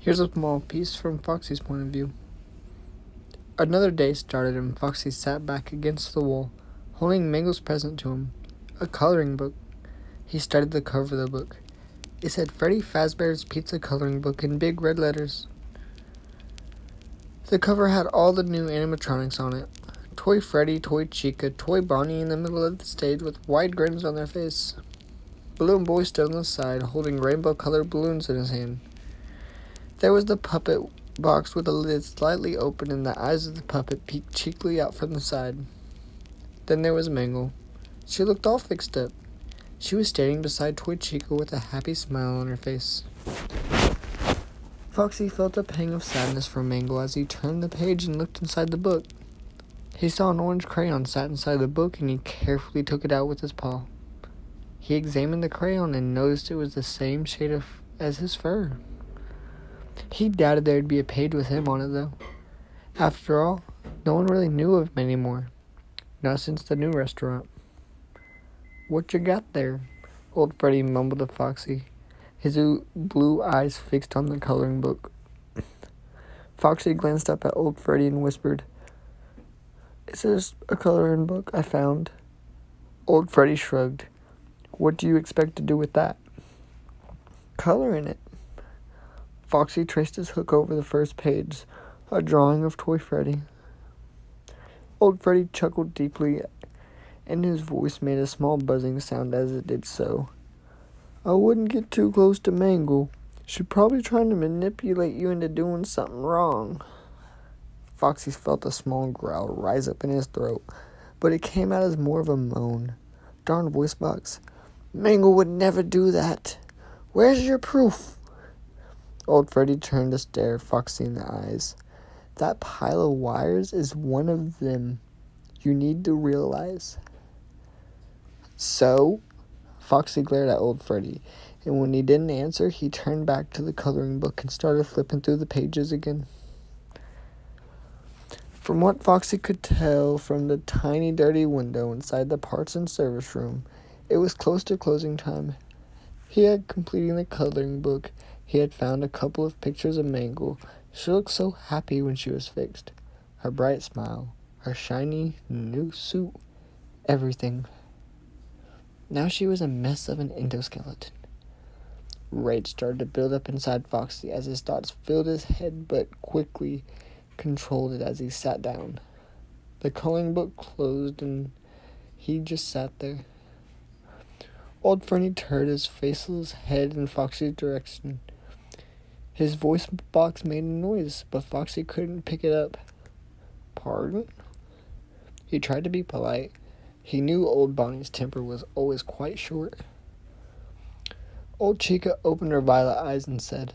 Here's a small piece from Foxy's point of view. Another day started and Foxy sat back against the wall, holding Mangle's present to him, a coloring book. He studied the cover of the book. It said Freddy Fazbear's Pizza Coloring Book in big red letters. The cover had all the new animatronics on it. Toy Freddy, Toy Chica, Toy Bonnie in the middle of the stage with wide grins on their face. Balloon Boy stood on the side, holding rainbow-colored balloons in his hand. There was the puppet box with the lid slightly open and the eyes of the puppet peeked cheekily out from the side. Then there was Mangle. She looked all fixed up. She was standing beside Toy Chica with a happy smile on her face. Foxy felt a pang of sadness for Mangle as he turned the page and looked inside the book. He saw an orange crayon sat inside the book and he carefully took it out with his paw. He examined the crayon and noticed it was the same shade as his fur. He doubted there'd be a page with him on it, though. After all, no one really knew of him anymore. Not since the new restaurant. "What you got there?" Old Freddy mumbled to Foxy, his blue eyes fixed on the coloring book. Foxy glanced up at Old Freddy and whispered, "It's just a coloring book I found." Old Freddy shrugged. "What do you expect to do with that?" "Color in it." Foxy traced his hook over the first page, a drawing of Toy Freddy. Old Freddy chuckled deeply, and his voice made a small buzzing sound as it did so. "I wouldn't get too close to Mangle. She's probably trying to manipulate you into doing something wrong." Foxy felt a small growl rise up in his throat, but it came out as more of a moan. "Darn voice box. Mangle would never do that. Where's your proof?" Old Freddy turned to stare Foxy in the eyes. "That pile of wires is one of them. You need to realize." "So?" Foxy glared at Old Freddy, and when he didn't answer, he turned back to the coloring book and started flipping through the pages again. From what Foxy could tell from the tiny dirty window inside the parts and service room, it was close to closing time. He had completed the coloring book. He had found a couple of pictures of Mangle. She looked so happy when she was fixed. Her bright smile, her shiny new suit, everything. Now she was a mess of an endoskeleton. Rage started to build up inside Foxy as his thoughts filled his head, but quickly controlled it as he sat down. The coloring book closed and he just sat there. Old Freddy turned his faceless head in Foxy's direction. His voice box made a noise, but Foxy couldn't pick it up. "Pardon?" He tried to be polite. He knew old Bonnie's temper was always quite short. Old Chica opened her violet eyes and said,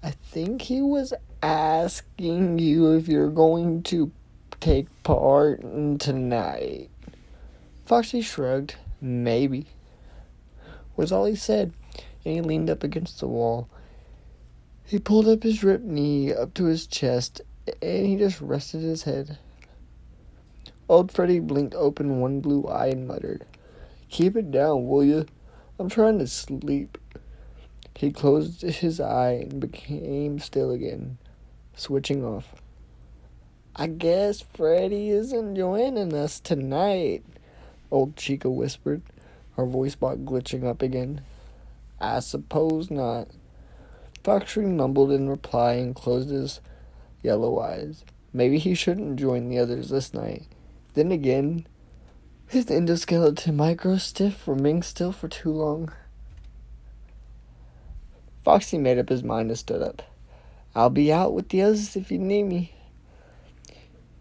"I think he was asking you if you're going to take part in tonight." Foxy shrugged. "Maybe," was all he said, and he leaned up against the wall. He pulled up his ripped knee up to his chest, and he just rested his head. Old Freddy blinked open one blue eye and muttered, "Keep it down, will you? I'm trying to sleep." He closed his eye and became still again, switching off. "I guess Freddy isn't joining us tonight," Old Chica whispered, her voice box glitching up again. "I suppose not." Foxy mumbled in reply and closed his yellow eyes. Maybe he shouldn't join the others this night. Then again, his endoskeleton might grow stiff from being still for too long. Foxy made up his mind and stood up. "I'll be out with the others if you need me,"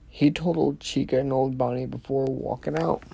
he told Old Chica and Old Bonnie before walking out.